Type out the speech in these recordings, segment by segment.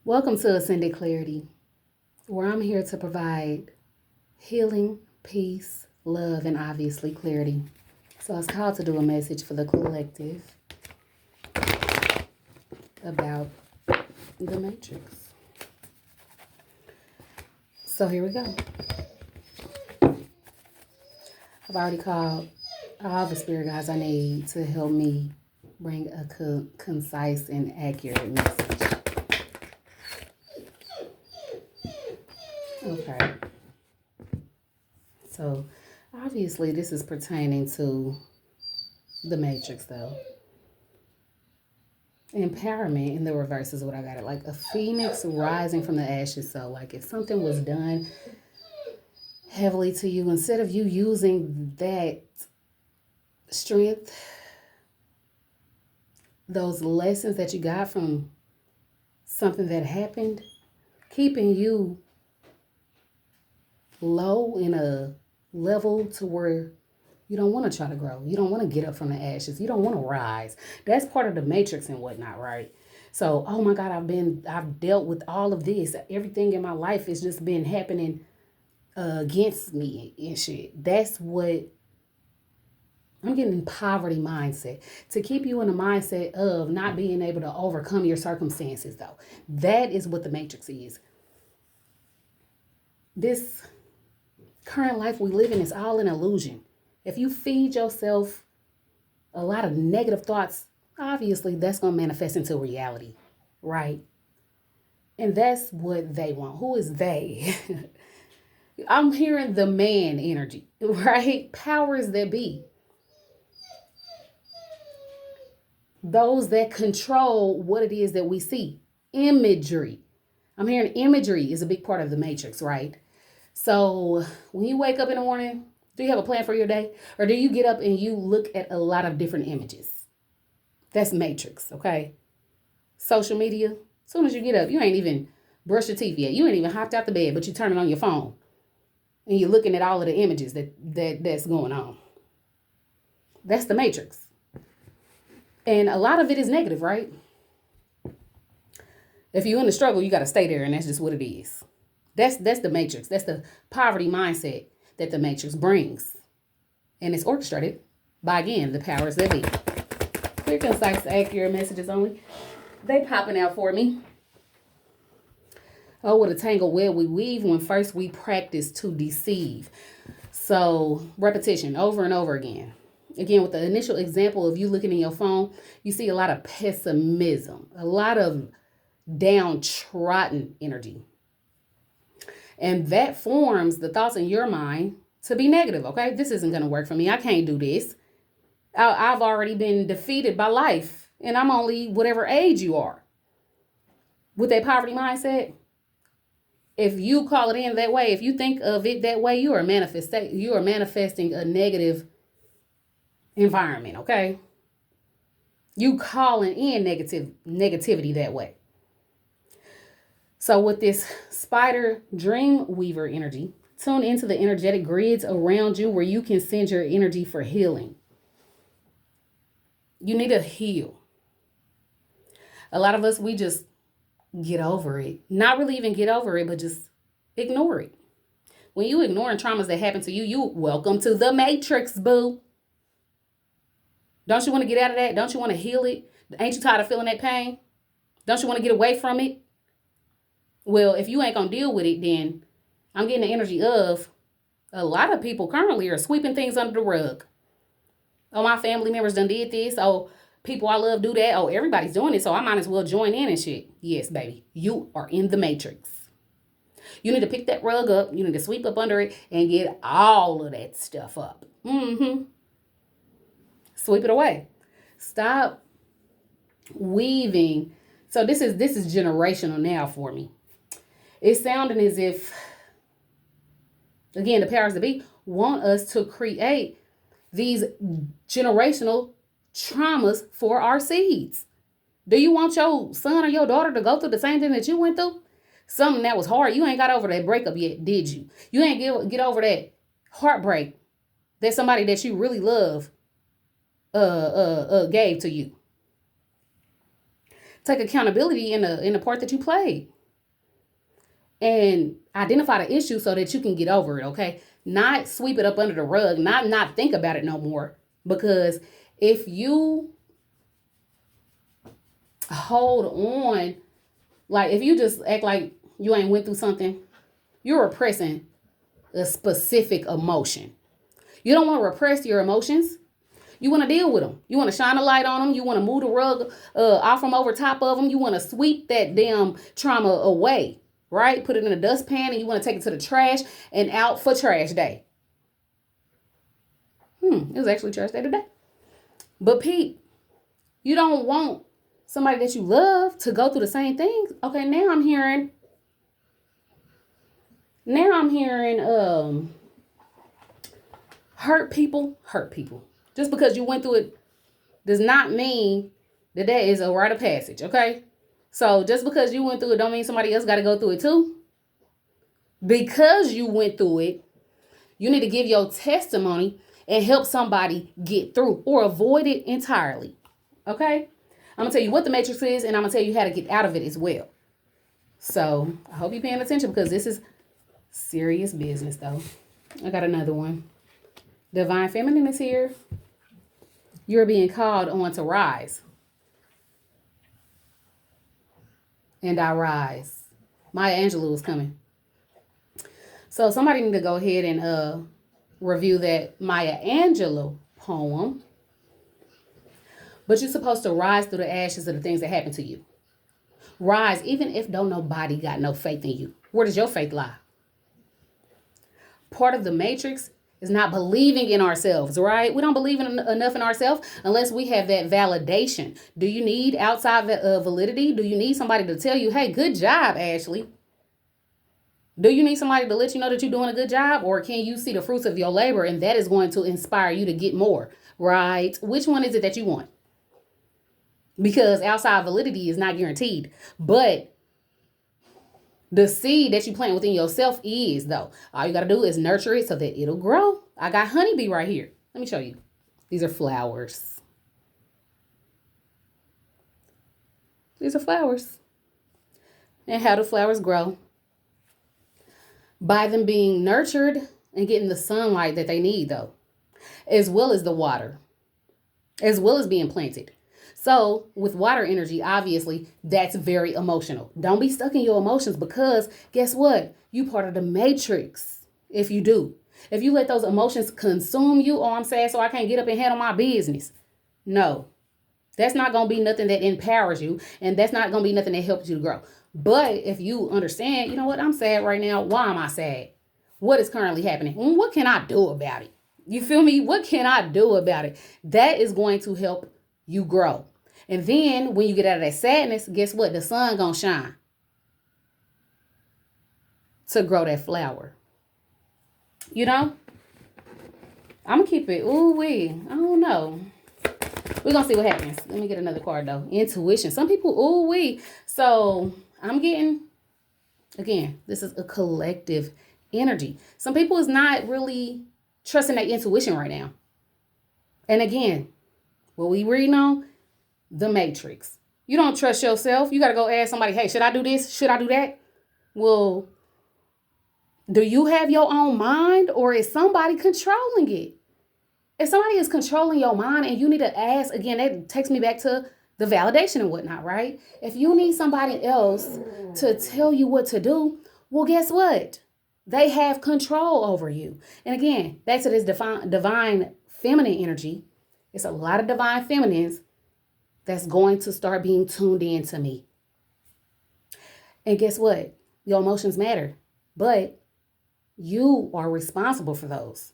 Welcome to Ascended Clarity, where I'm here to provide healing, peace, love, and obviously clarity. So I was called to do a message for the collective about the Matrix. So here we go. I've already called all the spirit guides I need to help me bring a concise and accurate message. Okay. So obviously this is pertaining to the Matrix though. Empowerment in the reverse is what I got it. Like a phoenix rising from the ashes. So like if something was done heavily to you, instead of you using that strength, those lessons that you got from something that happened, keeping you low in a level to where you don't want to try to grow. You don't want to get up from the ashes. You don't want to rise. That's part of the matrix and whatnot, right? So, oh my God, I've dealt with all of this. Everything in my life has just been happening against me and shit. That's what I'm getting poverty mindset to keep you in a mindset of not being able to overcome your circumstances, though. That is what the matrix is. This current life we live in is all an illusion. If you feed yourself a lot of negative thoughts, obviously that's going to manifest into reality, right? And that's what they want. Who is they? I'm hearing the man energy, right? Powers that be. Those that control what it is that we see. Imagery. I'm hearing imagery is a big part of the matrix, right? So when you wake up in the morning, do you have a plan for your day? Or do you get up and you look at a lot of different images? That's matrix, okay? Social media, as soon as you get up, you ain't even brushed your teeth yet. You ain't even hopped out the bed, but you turn it on your phone. And you're looking at all of the images that's going on. That's the matrix. And a lot of it is negative, right? If you're in the struggle, you got to stay there, and that's just what it is. That's the matrix. That's the poverty mindset that the matrix brings. And it's orchestrated by, again, the powers that be. Clear, concise, accurate messages only. They popping out for me. Oh, what a tangled web we weave when first we practice to deceive. So repetition over and over again. Again, with the initial example of you looking in your phone, you see a lot of pessimism, a lot of downtrodden energy. And that forms the thoughts in your mind to be negative, okay? This isn't going to work for me. I can't do this. I've already been defeated by life, and I'm only whatever age you are. With that poverty mindset, if you call it in that way, if you think of it that way, you are manifesting a negative environment, okay? You calling in negativity that way. So with this spider dream weaver energy, tune into the energetic grids around you where you can send your energy for healing. You need to heal. A lot of us, we just get over it. Not really even get over it, but just ignore it. When you ignoring traumas that happen to you, you welcome to the matrix, boo. Don't you want to get out of that? Don't you want to heal it? Ain't you tired of feeling that pain? Don't you want to get away from it? Well, if you ain't going to deal with it, then I'm getting the energy of a lot of people currently are sweeping things under the rug. Oh, my family members done did this. Oh, people I love do that. Oh, everybody's doing it, so I might as well join in and shit. Yes, baby. You are in the matrix. You need to pick that rug up. You need to sweep up under it and get all of that stuff up. Sweep it away. Stop weaving. So this is generational now for me. It's sounding as if, again, the powers that be want us to create these generational traumas for our seeds. Do you want your son or your daughter to go through the same thing that you went through? Something that was hard. You ain't got over that breakup yet, did you? You ain't get over that heartbreak that somebody that you really love gave to you. Take accountability in the part that you played. and identify the issue so that you can get over it, okay? Not sweep it up under the rug, not think about it no more. Because if you hold on, like if you just act like you ain't went through something, you're repressing a specific emotion. You don't want to repress your emotions. You want to deal with them. You want to shine a light on them. You want to move the rug off from over top of them. You want to sweep that damn trauma away, right? Put it in a dustpan and you want to take it to the trash and out for trash day. It was actually trash day today. But Pete, you don't want somebody that you love to go through the same thing. Okay, now I'm hearing hurt people. Just because you went through it does not mean that is a rite of passage, okay? So just because you went through it don't mean somebody else got to go through it too. Because you went through it, you need to give your testimony and help somebody get through or avoid it entirely, okay? I'm going to tell you what the matrix is, and I'm going to tell you how to get out of it as well. So I hope you're paying attention because this is serious business, though. I got another one. Divine Feminine is here. You're being called on to rise. And I rise. Maya Angelou is coming. So somebody need to go ahead and review that Maya Angelou poem. But you're supposed to rise through the ashes of the things that happen to you. Rise, even if don't nobody got no faith in you. Where does your faith lie? Part of the matrix is not believing in ourselves, right? We don't believe enough in ourselves unless we have that validation. Do you need outside validity? Do you need somebody to tell you, hey, good job, Ashley? Do you need somebody to let you know that you're doing a good job? Or can you see the fruits of your labor and that is going to inspire you to get more, right? Which one is it that you want? Because outside validity is not guaranteed. But the seed that you plant within yourself is, though. All you got to do is nurture it so that it'll grow. I got honeybee right here. Let me show you. These are flowers. These are flowers. And how do flowers grow? By them being nurtured and getting the sunlight that they need, though. As well as the water. As well as being planted. So with water energy, obviously, that's very emotional. Don't be stuck in your emotions because guess what? You part of the matrix if you do. If you let those emotions consume you, oh, I'm sad, so I can't get up and handle my business. No, that's not going to be nothing that empowers you. And that's not going to be nothing that helps you to grow. But if you understand, you know what? I'm sad right now. Why am I sad? What is currently happening? What can I do about it? You feel me? What can I do about it? That is going to help you grow. And then when you get out of that sadness, guess what? The sun gonna shine to grow that flower. You know? I'm gonna keep it. I don't know. We're gonna see what happens. Let me get another card though. Intuition. Some people, So I'm getting, again, this is a collective energy. Some people is not really trusting their intuition right now. And again, what we reading on? The matrix. You don't trust yourself. You got to go ask somebody, hey, should I do this? Should I do that? Well, do you have your own mind or is somebody controlling it? If somebody is controlling your mind and you need to ask, again, that takes me back to the validation and whatnot, right? If you need somebody else to tell you what to do, well, guess what? They have control over you. And again, back to this divine feminine energy. It's a lot of divine feminines that's going to start being tuned in to me. And guess what? Your emotions matter, but you are responsible for those.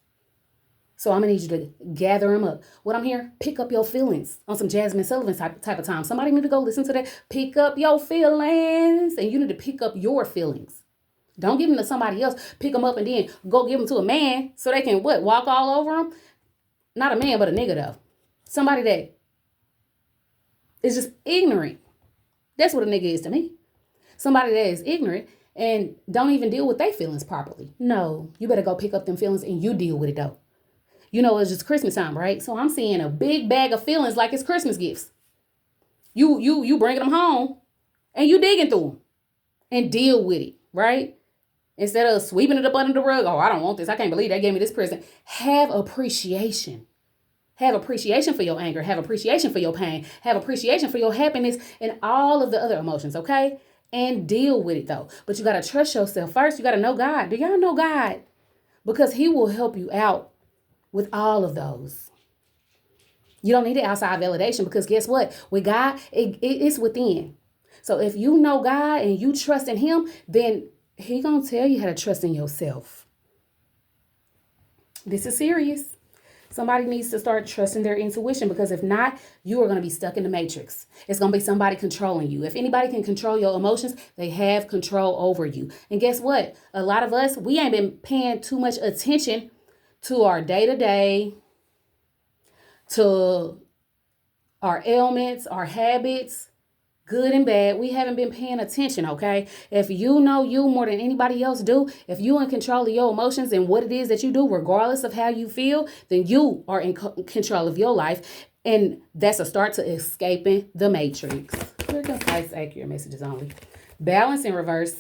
So I'm going to need you to gather them up. What I'm here, pick up your feelings on some Jasmine Sullivan type of time. Somebody need to go listen to that. Pick up your feelings. And you need to pick up your feelings. Don't give them to somebody else. Pick them up and then go give them to a man so they can, walk all over them? Not a man, but a nigga, though. Somebody that is just ignorant. That's what a nigga is to me. Somebody that is ignorant and don't even deal with their feelings properly. No, you better go pick up them feelings and you deal with it, though. You know, it's just Christmas time, right? So I'm seeing a big bag of feelings like it's Christmas gifts. You bringing them home and you digging through them and deal with it. right? Instead of sweeping it up under the rug, oh, I don't want this. I can't believe they gave me this present. Have appreciation. Have appreciation for your anger. Have appreciation for your pain. Have appreciation for your happiness and all of the other emotions, okay? And deal with it though. But you got to trust yourself first. You got to know God. Do y'all know God? Because he will help you out with all of those. You don't need the outside validation because guess what? With God, it's within. So if you know God and you trust in him, then he gonna tell you how to trust in yourself. This is serious. Somebody needs to start trusting their intuition because if not, you are going to be stuck in the matrix. It's going to be somebody controlling you. If anybody can control your emotions, they have control over you. And guess what? A lot of us, we ain't been paying too much attention to our day-to-day, to our ailments, our habits, good and bad. We haven't been paying attention, okay? If you know you more than anybody else do, if you in control of your emotions and what it is that you do, regardless of how you feel, then you are in control of your life. And that's a start to escaping the matrix. Clear, concise, accurate messages only. Balance in reverse.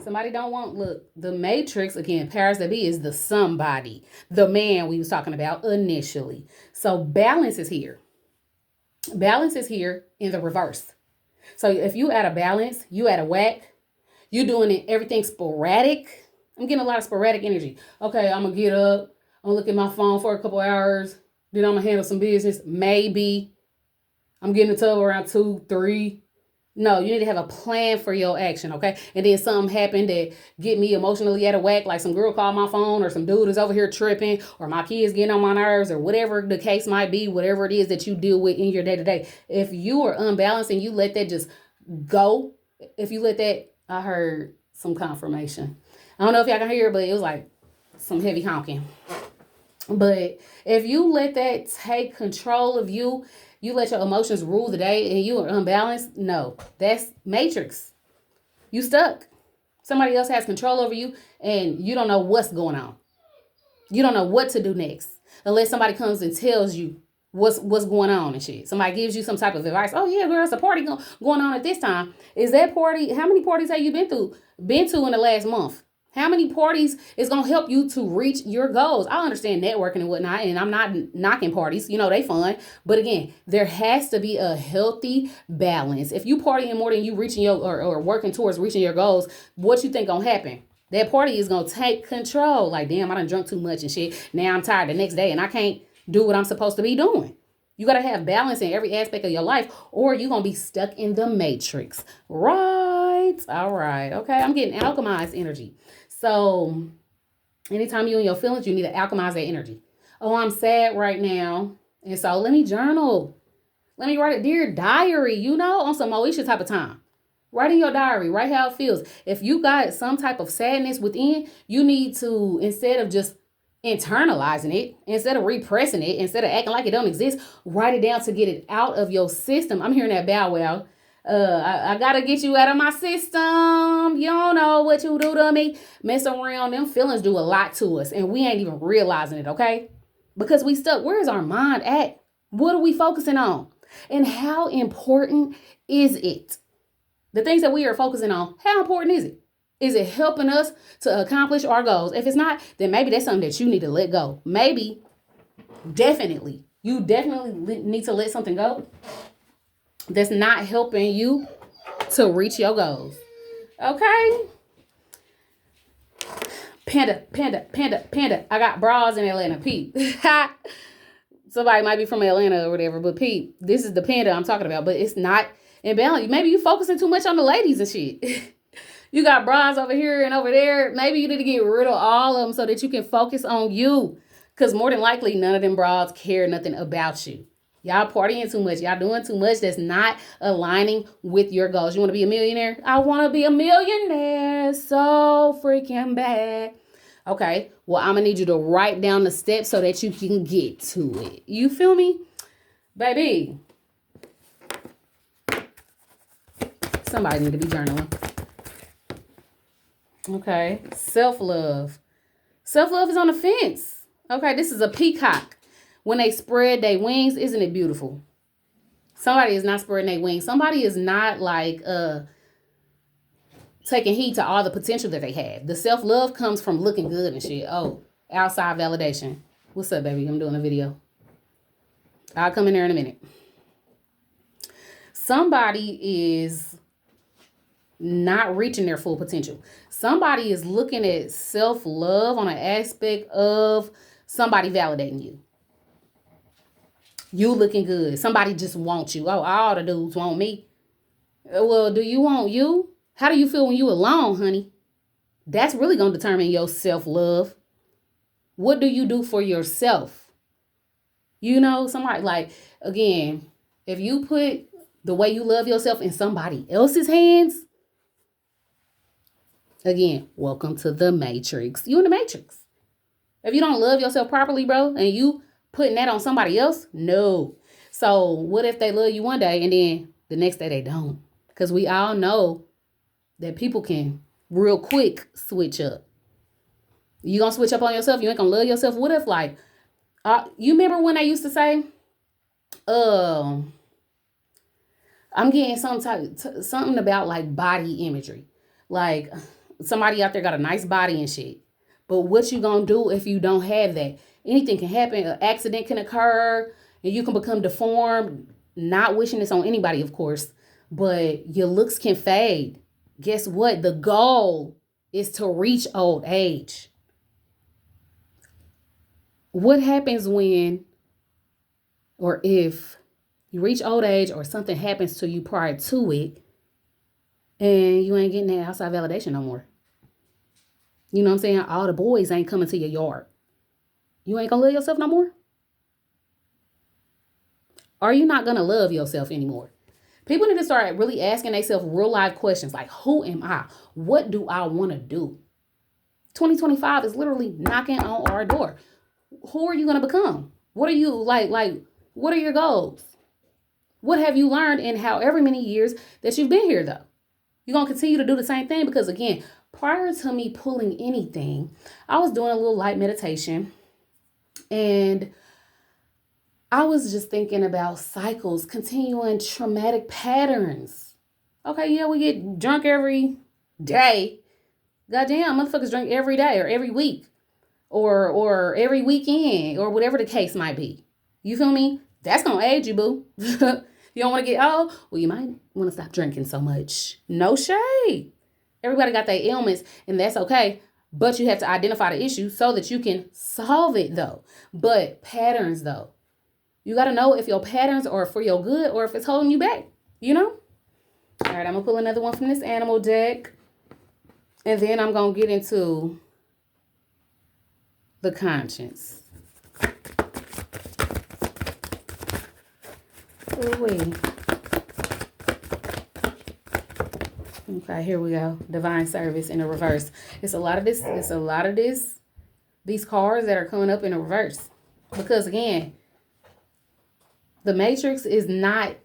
Somebody don't want, look, the matrix, again, powers that be is the somebody, the man we was talking about initially. So balance is here. Balance is here in the reverse. So if you at a balance, you at a whack, you doing it, everything sporadic. I'm getting a lot of sporadic energy. Okay, I'm going to get up. I'm going to look at my phone for a couple hours. Then I'm going to handle some business. Maybe I'm getting the tub around 2, 3. No, you need to have a plan for your action, okay? And then something happened that get me emotionally out of whack, like some girl called my phone or some dude is over here tripping or my kids getting on my nerves or whatever the case might be, whatever it is that you deal with in your day-to-day. If you are unbalanced and you let that just go, if you let that, I heard some confirmation. I don't know if y'all can hear it, but it was like some heavy honking. But if you let that take control of you, you let your emotions rule the day and you are unbalanced, no, that's matrix. You stuck. Somebody else has control over you and you don't know what's going on. You don't know what to do next unless somebody comes and tells you what's going on and shit. Somebody gives you some type of advice. Oh yeah, girl, it's a party going on at this time. Is that party? How many parties have you been to in the last month? How many parties is going to help you to reach your goals? I understand networking and whatnot, and I'm not knocking parties. You know, they fun. But again, there has to be a healthy balance. If you partying more than you reaching your or working towards reaching your goals, what you think going to happen? That party is going to take control. Like, damn, I done drunk too much and shit. Now I'm tired the next day and I can't do what I'm supposed to be doing. You got to have balance in every aspect of your life or you're going to be stuck in the matrix. Right. All right. Okay. I'm getting alchemized energy. So anytime you're in your feelings, you need to alchemize that energy. Oh, I'm sad right now. And so let me journal. Let me write a dear diary, on some Moesha type of time. Write in your diary, write how it feels. If you got some type of sadness within, you need to, instead of just internalizing it, instead of repressing it, instead of acting like it don't exist, write it down to get it out of your system. I'm hearing that bow wow. I gotta get you out of my system. You don't know what you do to me. Mess around. Them feelings do a lot to us and we ain't even realizing it, okay? Because we stuck. Where is our mind at? What are we focusing on? And how important is it? The things that we are focusing on, how important is it? Is it helping us to accomplish our goals? If it's not, then maybe that's something that you need to let go. Maybe, definitely, you definitely need to let something go that's not helping you to reach your goals. Okay? Panda. I got bras in Atlanta. Peep. Somebody might be from Atlanta or whatever, but peep, this is the panda I'm talking about, but it's not in balance. Maybe you focusing too much on the ladies and shit. You got bras over here and over there. Maybe you need to get rid of all of them so that you can focus on you. Because more than likely, none of them bras care nothing about you. Y'all partying too much. Y'all doing too much that's not aligning with your goals. You want to be a millionaire? I want to be a millionaire so freaking bad. Okay, well, I'm going to need you to write down the steps so that you can get to it. You feel me? Baby. Somebody need to be journaling. Okay, self-love. Self-love is on the fence. Okay, this is a peacock. When they spread their wings, isn't it beautiful? Somebody is not spreading their wings. Somebody is not like taking heed to all the potential that they have. The self-love comes from looking good and shit. Oh, outside validation. What's up, baby? I'm doing a video. I'll come in there in a minute. Somebody is not reaching their full potential. Somebody is looking at self-love on an aspect of somebody validating you. You looking good. Somebody just wants you. Oh, all the dudes want me. Well, do you want you? How do you feel when you alone, honey? That's really going to determine your self-love. What do you do for yourself? You know, somebody like, again, if you put the way you love yourself in somebody else's hands, again, welcome to the Matrix. You in the Matrix. If you don't love yourself properly, bro, and you putting that on somebody else, no. So what if they love you one day and then the next day they don't? Because we all know that people can real quick switch up. You gonna switch up on yourself? You ain't gonna love yourself? What if like, you remember when they used to say, I'm getting something about like body imagery. Like somebody out there got a nice body and shit. But what you gonna do if you don't have that? Anything can happen. An accident can occur and you can become deformed. Not wishing this on anybody, of course, but your looks can fade. Guess what? The goal is to reach old age. What happens when or if you reach old age or something happens to you prior to it and you ain't getting that outside validation no more? You know what I'm saying? All the boys ain't coming to your yard. You ain't gonna love yourself no more? Are you not gonna love yourself anymore? People need to start really asking themselves real life questions like, who am I? What do I want to do? 2025 is literally knocking on our door. Who are you going to become? What are you like, what are your goals? What have you learned in however many years that you've been here though? You're going to continue to do the same thing because again, prior to me pulling anything, I was doing a little light meditation and I was just thinking about cycles, continuing traumatic patterns. Okay, yeah, we get drunk every day. Goddamn, motherfuckers drink every day or every week or every weekend or whatever the case might be. You feel me? That's going to age you, boo. You don't want to get old? Well, you might want to stop drinking so much. No shade. Everybody got their ailments and that's okay. But you have to identify the issue so that you can solve it though. But patterns though. You got to know if your patterns are for your good or if it's holding you back, you know? All right, I'm going to pull another one from this animal deck. And then I'm going to get into the conscience. Oh, wait. Okay, here we go. Divine service in the reverse. It's a lot of this. These cards that are coming up in the reverse. Because again, the Matrix is not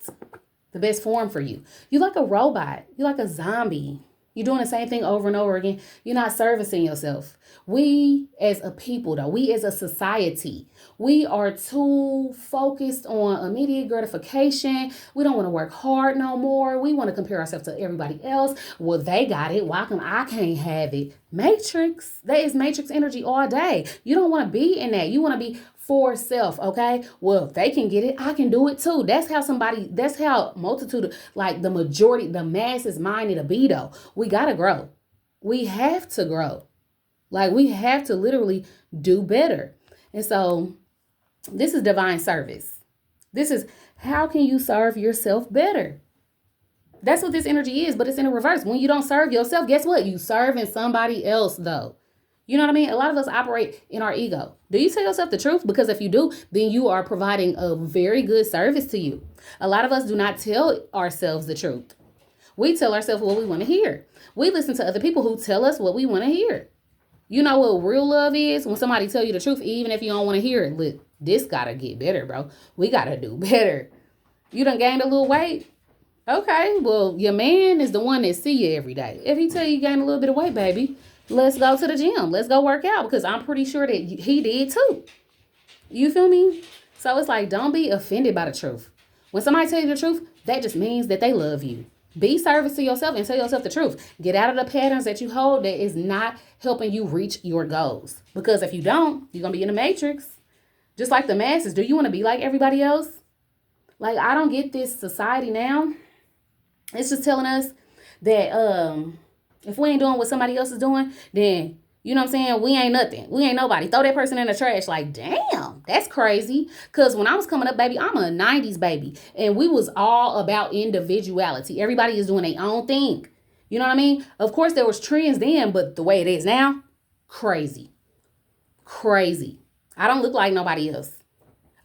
the best form for you. You're like a robot. You're like a zombie. You're doing the same thing over and over again. You're not servicing yourself. We as a people, though, we as a society, we are too focused on immediate gratification. We don't want to work hard no more. We want to compare ourselves to everybody else. Well, they got it. Why come I can't have it? Matrix. That is Matrix energy all day. You don't want to be in that. You want to be for self, okay? Well, if they can get it, I can do it too. That's how multitude, like the majority, the masses mind it'll be though. We gotta grow. We have to grow. Like we have to literally do better. And so this is divine service. This is how can you serve yourself better? That's what this energy is, but it's in a reverse. When you don't serve yourself, guess what? You serving somebody else though. You know what I mean? A lot of us operate in our ego. Do you tell yourself the truth? Because if you do, then you are providing a very good service to you. A lot of us do not tell ourselves the truth. We tell ourselves what we want to hear. We listen to other people who tell us what we want to hear. You know what real love is? When somebody tell you the truth, even if you don't want to hear it. Look, this got to get better, bro. We got to do better. You done gained a little weight? Okay, well, your man is the one that see you every day. If he tell you gain a little bit of weight, baby, let's go to the gym. Let's go work out because I'm pretty sure that he did too. You feel me? So it's like, don't be offended by the truth. When somebody tell you the truth, that just means that they love you. Be service to yourself and tell yourself the truth. Get out of the patterns that you hold that is not helping you reach your goals. Because if you don't, you're going to be in the matrix. Just like the masses. Do you want to be like everybody else? Like, I don't get this society now. It's just telling us that if we ain't doing what somebody else is doing, then you know what I'm saying? We ain't nothing. We ain't nobody. Throw that person in the trash. Like, damn, that's crazy. Because when I was coming up, baby, I'm a 90s baby. And we was all about individuality. Everybody is doing their own thing. You know what I mean? Of course, there was trends then, but the way it is now, crazy. Crazy. I don't look like nobody else.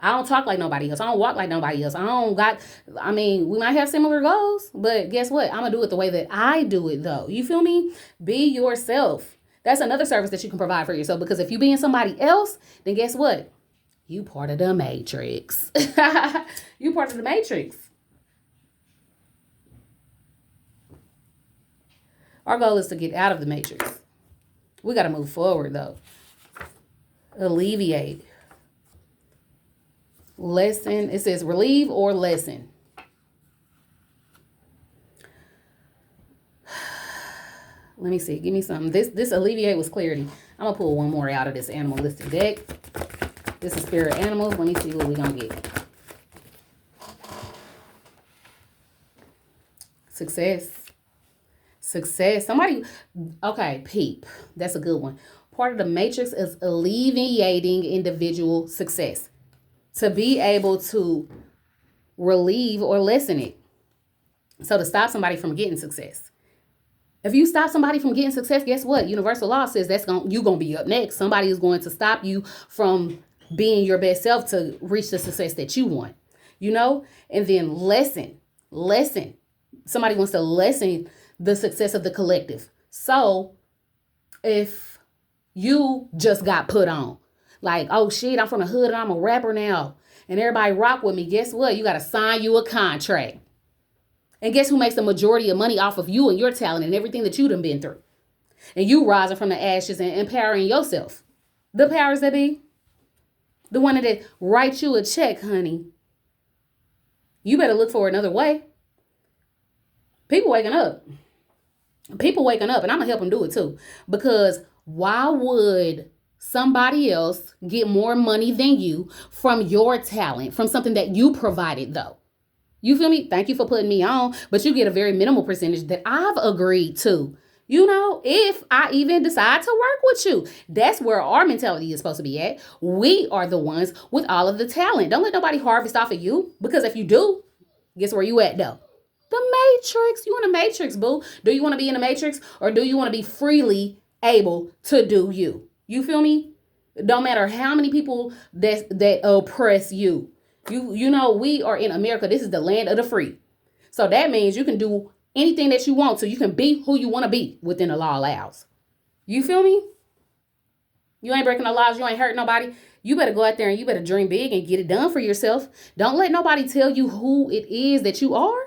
I don't talk like nobody else. I don't walk like nobody else. We might have similar goals, but guess what? I'm going to do it the way that I do it, though. You feel me? Be yourself. That's another service that you can provide for yourself, because if you being somebody else, then guess what? You part of the matrix. You part of the matrix. Our goal is to get out of the matrix. We got to move forward, though. Alleviate. Lessen. It says relieve or lessen. Let me see. Give me something. This alleviate was clarity. I'm going to pull one more out of this animalistic deck. This is spirit animals. Let me see what we're going to get. Success. Success. Somebody. Okay, peep. That's a good one. Part of the matrix is alleviating individual success. To be able to relieve or lessen it. So to stop somebody from getting success. If you stop somebody from getting success, guess what? Universal law says you're going to be up next. Somebody is going to stop you from being your best self to reach the success that you want. You know? And then lessen. Somebody wants to lessen the success of the collective. So if you just got put on, like, oh shit, I'm from the hood and I'm a rapper now, and everybody rock with me, guess what? You got to sign you a contract. And guess who makes the majority of money off of you and your talent and everything that you done been through? And you rising from the ashes and empowering yourself. The powers that be. The one that writes you a check, honey. You better look for another way. People waking up. And I'm going to help them do it too. Because why would somebody else get more money than you from your talent, from something that you provided, though? You feel me? Thank you for putting me on, but you get a very minimal percentage that I've agreed to. You know, if I even decide to work with you, that's where our mentality is supposed to be at. We are the ones with all of the talent. Don't let nobody harvest off of you, because if you do, guess where you at though? The matrix. You in a matrix, boo. Do you want to be in a matrix, or do you want to be freely able to do you? You feel me? Don't matter how many people that oppress you. You know, we are in America. This is the land of the free. So that means you can do anything that you want to. You can be who you want to be within the law allows. You feel me? You ain't breaking the laws. You ain't hurting nobody. You better go out there and you better dream big and get it done for yourself. Don't let nobody tell you who it is that you are.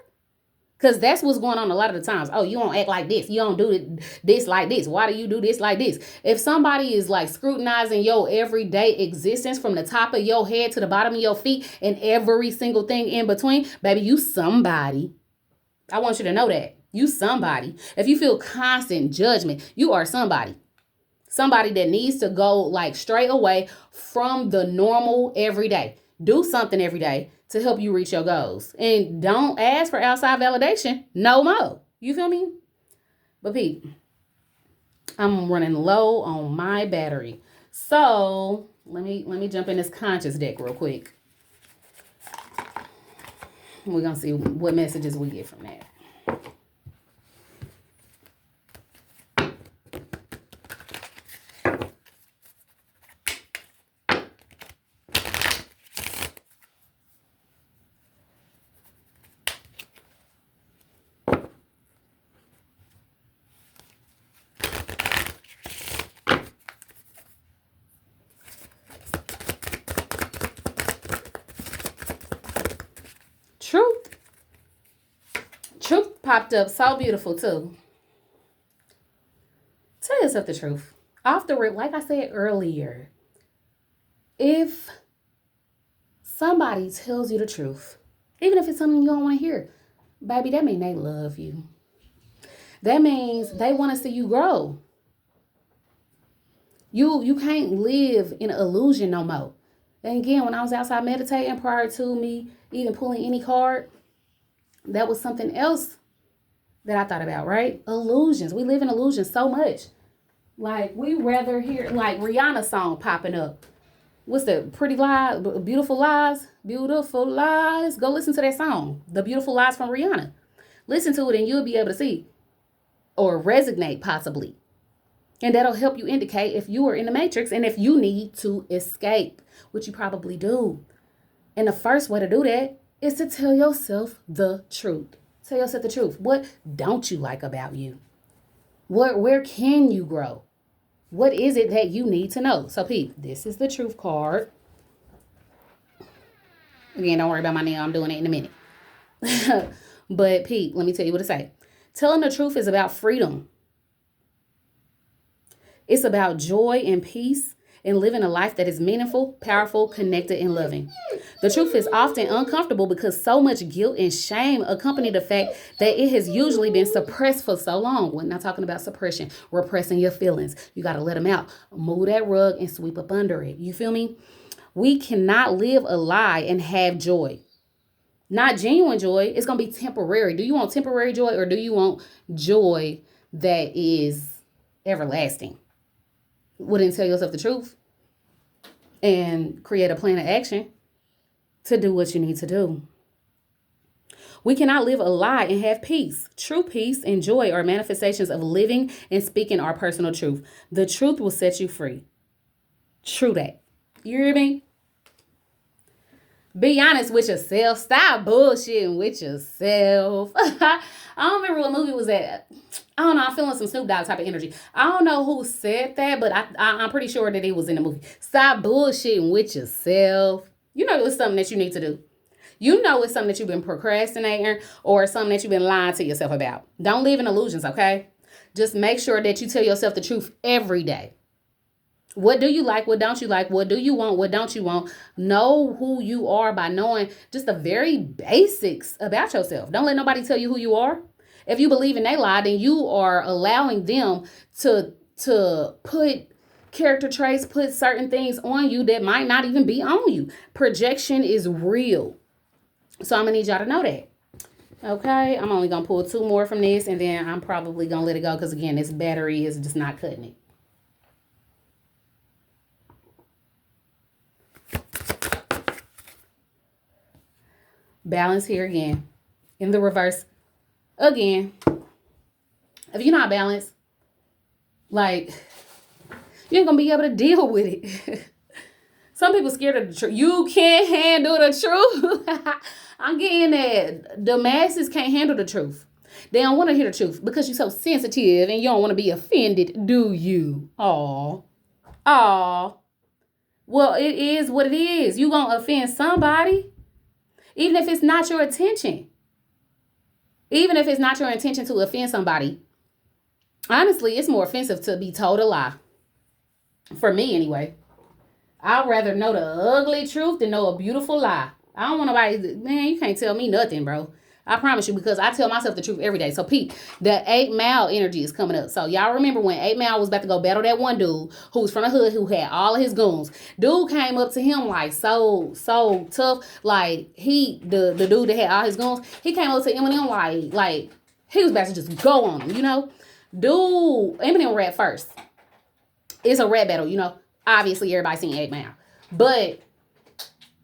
Because that's what's going on a lot of the times. Oh, you don't act like this. You don't do this like this. Why do you do this like this? If somebody is like scrutinizing your everyday existence from the top of your head to the bottom of your feet and every single thing in between, baby, you somebody. I want you to know that. You somebody. If you feel constant judgment, you are somebody. Somebody that needs to go like straight away from the normal everyday. Do something every day to help you reach your goals. And don't ask for outside validation no more. You feel me? But Pete, I'm running low on my battery. So let me jump in this conscious deck real quick. We're going to see what messages we get from that. Truth popped up so beautiful too. Tell yourself the truth. Off the rip, like I said earlier, if somebody tells you the truth, even if it's something you don't want to hear, baby, that means they love you. That means they want to see you grow. You can't live in illusion no more. And again, when I was outside meditating prior to me even pulling any card, that was something else that I thought about, right? Illusions. We live in illusions so much. Like, we rather hear, like, Rihanna's song popping up. What's that? Pretty Lies, Beautiful Lies? Beautiful Lies. Go listen to that song. The Beautiful Lies from Rihanna. Listen to it and you'll be able to see or resonate possibly. And that'll help you indicate if you are in the matrix and if you need to escape, which you probably do. And the first way to do that is to tell yourself the truth. Tell yourself the truth. What don't you like about you? Where can you grow? What is it that you need to know? So, Pete, this is the truth card. Again, don't worry about my name. I'm doing it in a minute. But, Pete, let me tell you what it say. Telling the truth is about freedom. It's about joy and peace and living a life that is meaningful, powerful, connected, and loving. The truth is often uncomfortable because so much guilt and shame accompany the fact that it has usually been suppressed for so long. We're not talking about suppression, repressing your feelings. You got to let them out. Move that rug and sweep up under it. You feel me? We cannot live a lie and have joy. Not genuine joy. It's going to be temporary. Do you want temporary joy or do you want joy that is everlasting? Wouldn't tell yourself the truth and create a plan of action to do what you need to do. We cannot live a lie and have peace. True peace and joy are manifestations of living and speaking our personal truth. The truth will set you free. True that. You hear me? Be honest with yourself. Stop bullshitting with yourself. I don't remember what movie was that. I don't know. I'm feeling some Snoop Dogg type of energy. I don't know who said that, but I'm pretty sure that it was in the movie. Stop bullshitting with yourself. You know it's something that you need to do. You know it's something that you've been procrastinating or something that you've been lying to yourself about. Don't live in illusions, okay? Just make sure that you tell yourself the truth every day. What do you like? What don't you like? What do you want? What don't you want? Know who you are by knowing just the very basics about yourself. Don't let nobody tell you who you are. If you believe in they lie, then you are allowing them to put character traits, put certain things on you that might not even be on you. Projection is real. So I'm going to need y'all to know that. Okay, I'm only going to pull 2 more from this, and then I'm probably going to let it go because, again, this battery is just not cutting it. Balance here again. In the reverse. Again. If you're not balanced, like, you ain't going to be able to deal with it. Some people scared of the truth. You can't handle the truth. I'm getting that. The masses can't handle the truth. They don't want to hear the truth because you're so sensitive and you don't want to be offended, do you? Aw. Well, it is what it is. You're going to offend somebody. Even if it's not your intention. Even if it's not your intention to offend somebody. Honestly, it's more offensive to be told a lie. For me, anyway. I'd rather know the ugly truth than know a beautiful lie. I don't want nobody, man, you can't tell me nothing, bro. I promise you, because I tell myself the truth every day. So, Pete, the 8 Mile energy is coming up. So, y'all remember when 8 Mile was about to go battle that one dude who was from the hood who had all of his goons. Dude came up to him like so tough. Like, the dude that had all his goons, he came up to Eminem like he was about to just go on him, you know? Dude, Eminem rap first. It's a rap battle, you know? Obviously, everybody seen 8 Mile. But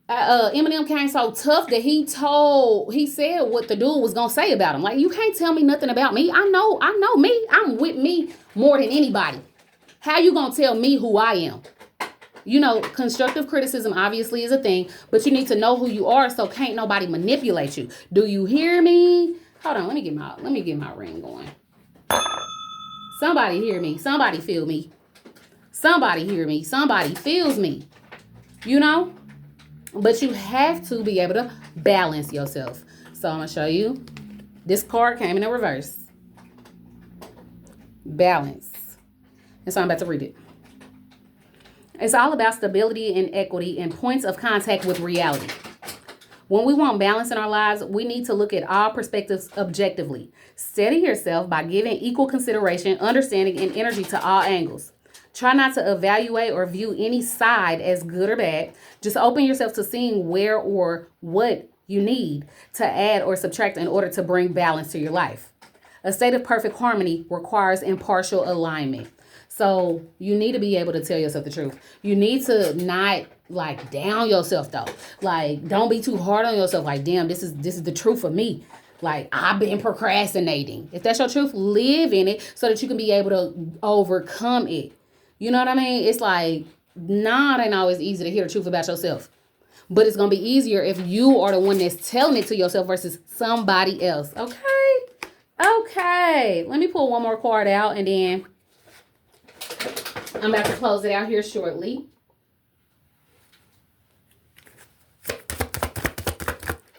Eminem came so tough that he said what the dude was going to say about him. Like, you can't tell me nothing about me. I know me. I'm with me more than anybody. How you going to tell me who I am? You know, constructive criticism obviously is a thing, but you need to know who you are so can't nobody manipulate you. Do you hear me? Hold on, let me get my ring going. Somebody hear me. Somebody feel me. Somebody hear me. Somebody feels me. You know? But you have to be able to balance yourself. So I'm going to show you. This card came in a reverse. Balance. And so I'm about to read it. It's all about stability and equity and points of contact with reality. When we want balance in our lives, we need to look at all perspectives objectively. Steady yourself by giving equal consideration, understanding, and energy to all angles. Try not to evaluate or view any side as good or bad. Just open yourself to seeing where or what you need to add or subtract in order to bring balance to your life. A state of perfect harmony requires impartial alignment. So you need to be able to tell yourself the truth. You need to not like down yourself though. Like don't be too hard on yourself. Like damn, this is the truth for me. Like I've been procrastinating. If that's your truth, live in it so that you can be able to overcome it. You know what I mean? It's like nah, it ain't always easy to hear the truth about yourself. But it's gonna be easier if you are the one that's telling it to yourself versus somebody else. Okay? Okay. Let me pull one more card out and then I'm about to close it out here shortly.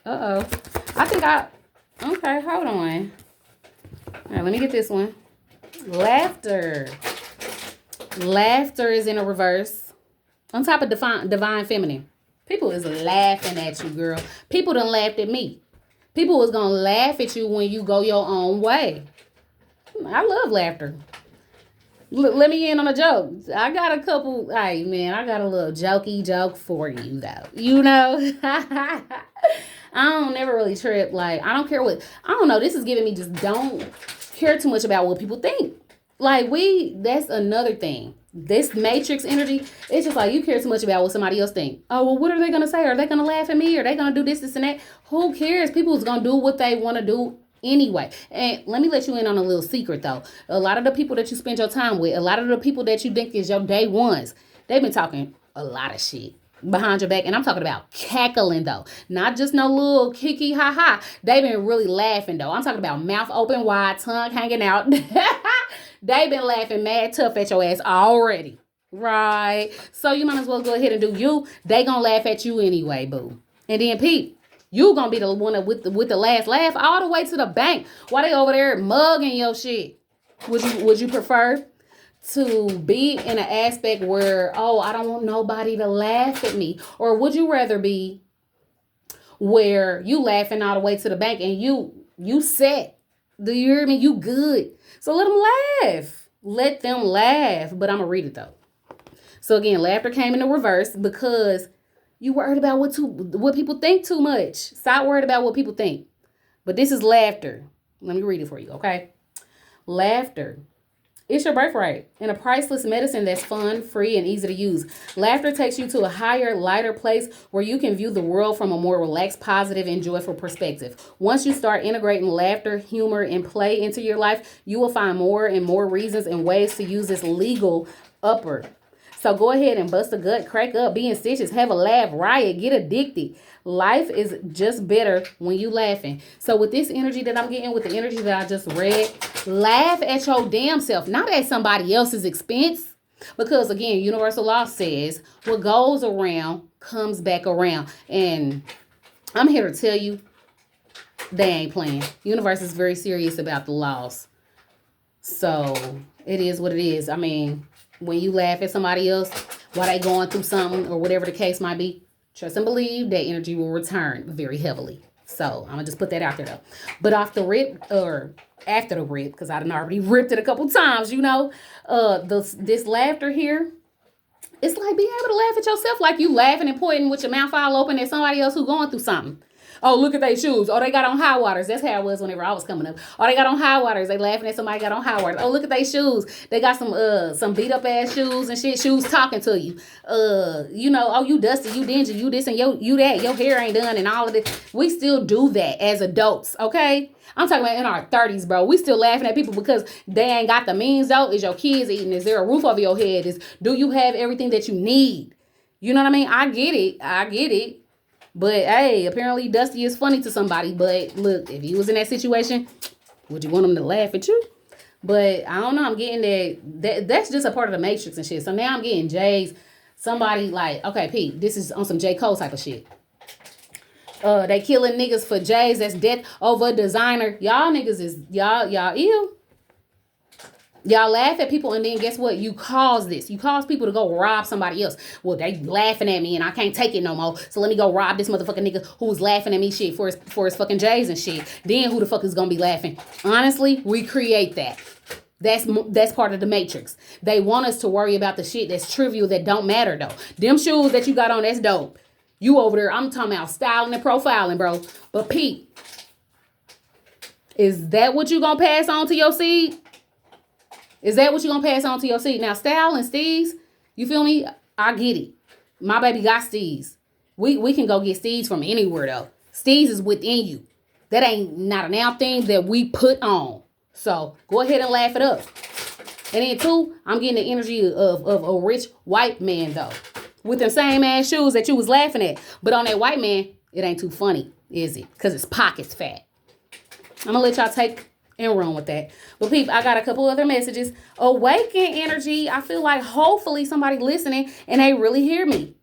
Okay, hold on. All right, let me get this one. Laughter. Laughter is in a reverse. On top of divine feminine. People is laughing at you, girl. People done laughed at me. People is going to laugh at you when you go your own way. I love laughter. Let me in on a joke. I got a couple. Hey, man, I got a little jokey joke for you, though. You know? I don't never really trip. Like, I don't care what. I don't know. This is giving me just don't care too much about what people think. Like, that's another thing. This matrix energy, it's just like you care too much about what somebody else think. Oh, well, what are they going to say? Are they going to laugh at me? Are they going to do this, and that? Who cares? People's going to do what they want to do anyway. And let me let you in on a little secret, though. A lot of the people that you spend your time with, a lot of the people that you think is your day ones, they've been talking a lot of shit behind your back. And I'm talking about cackling, though. Not just no little kiki ha-ha. They've been really laughing, though. I'm talking about mouth open wide, tongue hanging out. They've been laughing mad tough at your ass already. Right? So you might as well go ahead and do you. They gonna laugh at you anyway, boo. And then Pete, you gonna be the one with the last laugh all the way to the bank while they over there mugging your shit. Would you prefer to be in an aspect where, oh, I don't want nobody to laugh at me? Or would you rather be where you laughing all the way to the bank and you set? Do you hear me? You good. So let them laugh. Let them laugh. But I'm going to read it though. So again, laughter came in the reverse because you worried about what people think too much. Stop worried about what people think. But this is laughter. Let me read it for you, okay? Laughter. It's your birthright and a priceless medicine that's fun, free, and easy to use. Laughter takes you to a higher, lighter place where you can view the world from a more relaxed, positive, and joyful perspective. Once you start integrating laughter, humor, and play into your life, you will find more and more reasons and ways to use this legal upper. So go ahead and bust a gut, crack up, be in stitches, have a laugh, riot, get addicted. Life is just better when you laughing. So with this energy that I'm getting, with the energy that I just read, laugh at your damn self, not at somebody else's expense. Because again, universal law says what goes around comes back around. And I'm here to tell you, they ain't playing. Universe is very serious about the laws. So it is what it is. I mean, when you laugh at somebody else while they going through something or whatever the case might be, trust and believe that energy will return very heavily. So I'm gonna just put that out there though. But off the rip or after the rip, because I done already ripped it a couple times, you know, this laughter here, it's like being able to laugh at yourself, like you laughing and pointing with your mouth all open at somebody else who going through something. Oh, look at their shoes. Oh, they got on high waters. That's how it was whenever I was coming up. Oh, they got on high waters. They laughing at somebody got on high waters. Oh, look at their shoes. They got some beat up ass shoes and shit. Shoes talking to you. You know, oh, you dusty, you dingy, you this and you that. Your hair ain't done and all of this. We still do that as adults, okay? I'm talking about in our 30s, bro. We still laughing at people because they ain't got the means, though. Is your kids eating? Is there a roof over your head? Do you have everything that you need? You know what I mean? I get it. But, hey, apparently Dusty is funny to somebody. But, look, if you was in that situation, would you want them to laugh at you? But, I don't know. I'm getting that's just a part of the matrix and shit. So, now I'm getting Jay's. Somebody like, okay, Pete, this is on some J. Cole type of shit. They killing niggas for J's. That's death over designer. Y'all niggas is, y'all ill. Y'all laugh at people, and then guess what? You cause this. You cause people to go rob somebody else. Well, they laughing at me, and I can't take it no more. So let me go rob this motherfucking nigga who was laughing at me shit for his fucking J's and shit. Then who the fuck is gonna be laughing? Honestly, we create that. That's part of the matrix. They want us to worry about the shit that's trivial, that don't matter though. Them shoes that you got on, that's dope. You over there, I'm talking about styling and profiling, bro. But Pete, is that what you gonna pass on to your seed? Is that what you gonna pass on to your seed? Now, style and steez, you feel me? I get it. My baby got steez. We can go get steez from anywhere though. Steez is within you. That ain't not a now thing that we put on. So go ahead and laugh it up. And then two, I'm getting the energy of a rich white man though. With the same ass shoes that you was laughing at. But on that white man, it ain't too funny, is it? Because his pocket's fat. I'm gonna let y'all take and run with that. But people, I got a couple other messages. Awaken energy. I feel like hopefully somebody listening and they really hear me.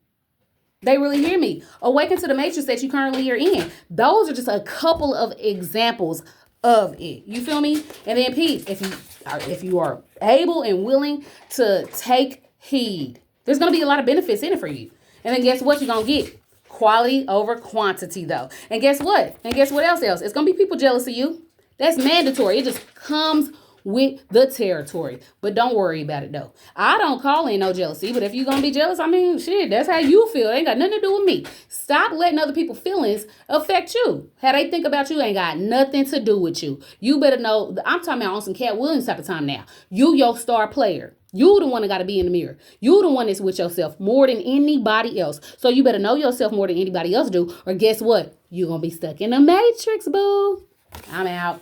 They really hear me. Awaken to the matrix that you currently are in. Those are just a couple of examples of it. You feel me? And then Pete, if you are able and willing to take heed, there's gonna be a lot of benefits in it for you. And then guess what you're gonna get? Quality over quantity though. And guess what? And guess what else? It's gonna be people jealous of you. That's mandatory. It just comes with the territory. But don't worry about it though. I don't call in no jealousy, but if you're gonna be jealous, I mean, shit, that's how you feel. It ain't got nothing to do with me. Stop letting other people's feelings affect you. How they think about you ain't got nothing to do with you. You better know, I'm talking about on some Cat Williams type of time now. You your star player. You the one that got to be in the mirror. You the one that's with yourself more than anybody else. So you better know yourself more than anybody else do. Or guess what? You're going to be stuck in the matrix, boo. I'm out.